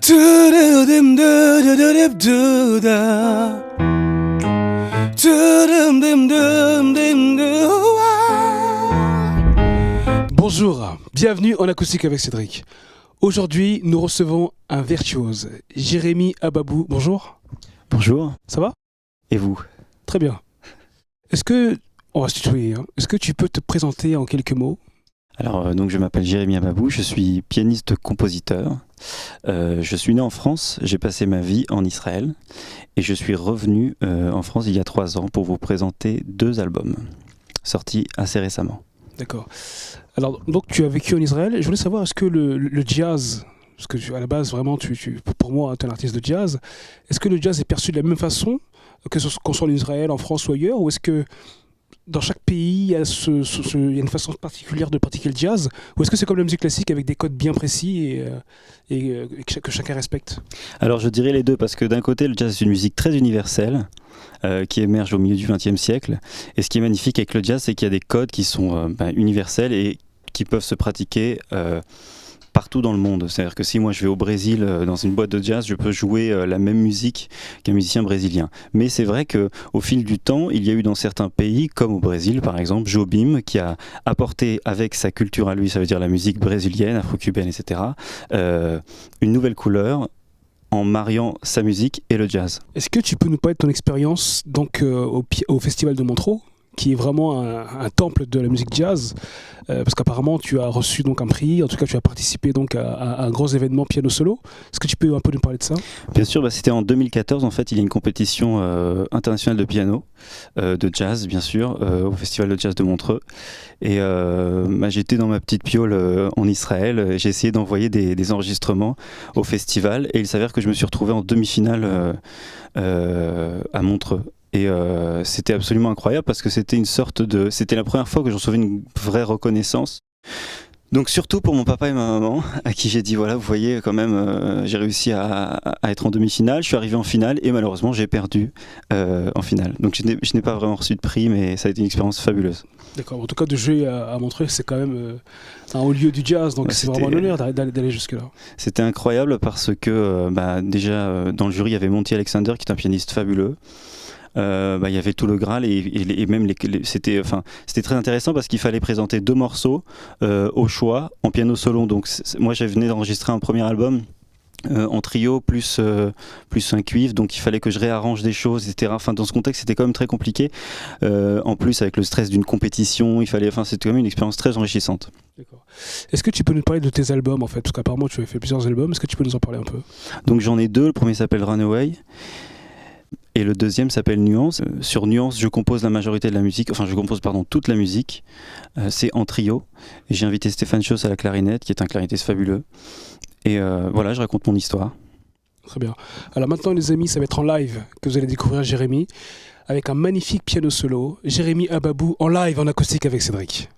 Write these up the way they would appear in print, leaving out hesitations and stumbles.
Tududim, dudududib, duda. Tudum, dim, dum, dim, dua. Bonjour, bienvenue en acoustique avec Cédric. Aujourd'hui, nous recevons un virtuose, Jérémy Ababou. Bonjour. Bonjour. Ça va? Et vous? Très bien. On va se tutoyer, hein. Est-ce que tu peux te présenter en quelques mots? Alors, donc je m'appelle Jérémy Ababou, je suis pianiste-compositeur. Je suis né en France, j'ai passé ma vie en Israël et je suis revenu en France il y a 3 ans pour vous présenter 2 albums sortis assez récemment. D'accord. Alors, donc tu as vécu en Israël. Je voulais savoir, est-ce que le jazz, parce que à la base, vraiment, pour moi, tu es un artiste de jazz, est-ce que le jazz est perçu de la même façon qu'on soit en Israël, en France ou ailleurs, ou est-ce que dans chaque pays, il y a, il y a une façon particulière de pratiquer le jazz, ou est-ce que c'est comme la musique classique avec des codes bien précis et que chacun respecte? Alors je dirais les deux parce que d'un côté le jazz est une musique très universelle qui émerge au milieu du XXe siècle et ce qui est magnifique avec le jazz c'est qu'il y a des codes qui sont universels et qui peuvent se pratiquer partout dans le monde. C'est-à-dire que si moi je vais au Brésil dans une boîte de jazz, je peux jouer la même musique qu'un musicien brésilien. Mais c'est vrai qu'au fil du temps, il y a eu dans certains pays, comme au Brésil par exemple, Jobim, qui a apporté avec sa culture à lui, ça veut dire la musique brésilienne, afro-cubaine, etc., une nouvelle couleur en mariant sa musique et le jazz. Est-ce que tu peux nous parler de ton expérience donc, au Festival de Montreux, qui est vraiment un temple de la musique jazz, parce qu'apparemment tu as reçu donc un prix, en tout cas tu as participé donc à un gros événement piano solo. Est-ce que tu peux un peu nous parler de ça? Bien sûr, c'était en 2014 en fait, il y a une compétition internationale de piano, de jazz bien sûr, au Festival de Jazz de Montreux. Et j'étais dans ma petite piole en Israël, j'ai essayé d'envoyer des enregistrements au festival et il s'avère que je me suis retrouvé en demi-finale à Montreux. Et c'était absolument incroyable parce que c'était c'était la première fois que j'en recevais une vraie reconnaissance. Donc surtout pour mon papa et ma maman, à qui j'ai dit voilà, vous voyez quand même, j'ai réussi à être en demi-finale, je suis arrivé en finale et malheureusement j'ai perdu en finale. Donc je n'ai pas vraiment reçu de prix, mais ça a été une expérience fabuleuse. D'accord, en tout cas de jouer à Montreux, c'est quand même un haut lieu du jazz, donc c'est vraiment un honneur d'aller jusque-là. C'était incroyable parce que déjà dans le jury il y avait Monty Alexander qui est un pianiste fabuleux. Il y avait tout le Graal et même c'était très intéressant parce qu'il fallait présenter 2 morceaux au choix en piano solo. Donc moi je venais d'enregistrer un premier album en trio plus un cuivre, donc il fallait que je réarrange des choses, etc. Enfin dans ce contexte c'était quand même très compliqué. En plus avec le stress d'une compétition, c'était quand même une expérience très enrichissante. D'accord. Est-ce que tu peux nous parler de tes albums en fait, parce qu'apparemment tu as fait plusieurs albums. Est-ce que tu peux nous en parler un peu? Donc j'en ai 2. Le premier s'appelle Runaway. Et le deuxième s'appelle Nuance. Sur Nuance, je compose la majorité de la musique, toute la musique. C'est en trio. Et j'ai invité Stéphane Schoss à la clarinette, qui est un clarinettiste fabuleux. Et voilà, je raconte mon histoire. Très bien. Alors maintenant les amis, ça va être en live que vous allez découvrir Jérémy, avec un magnifique piano solo. Jérémy Ababou en live, en acoustique avec Cédric.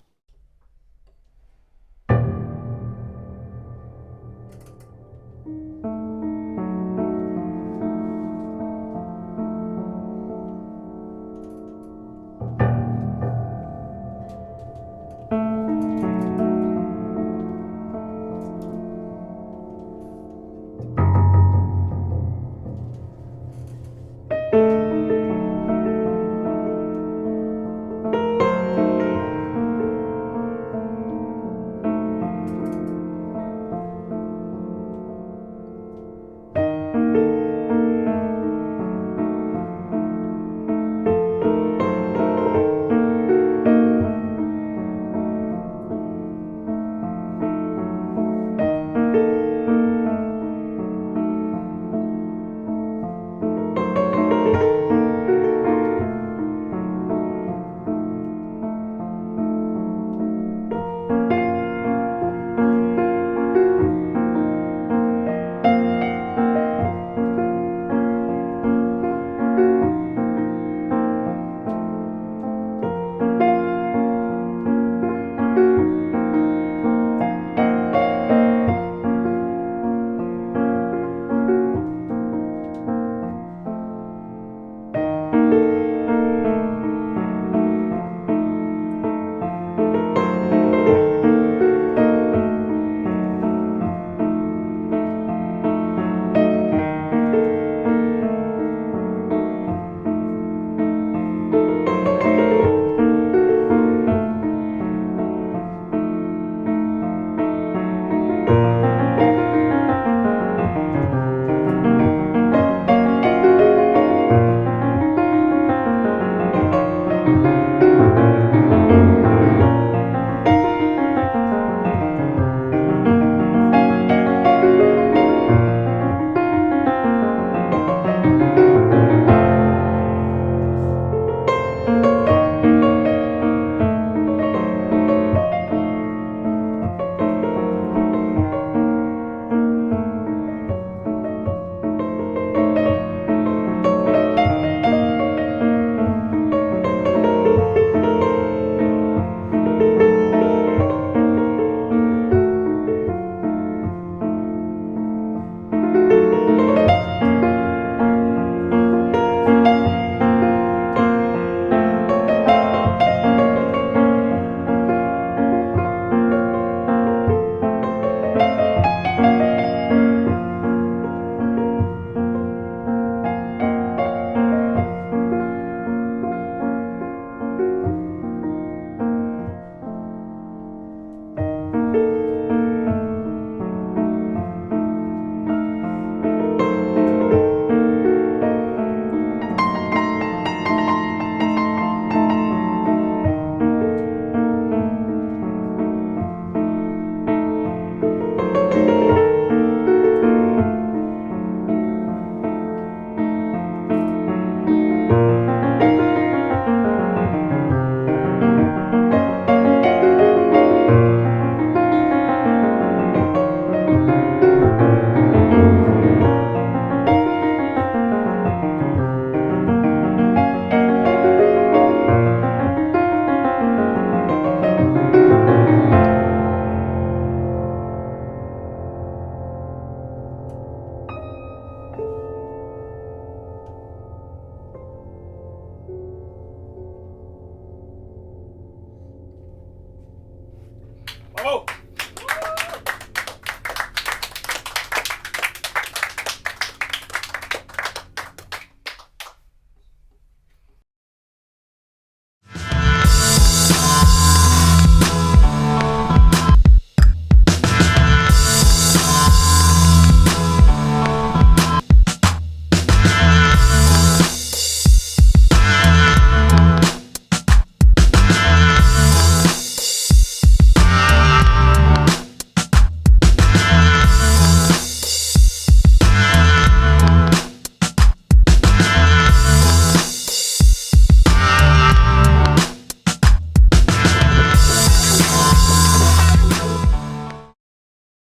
Bravo.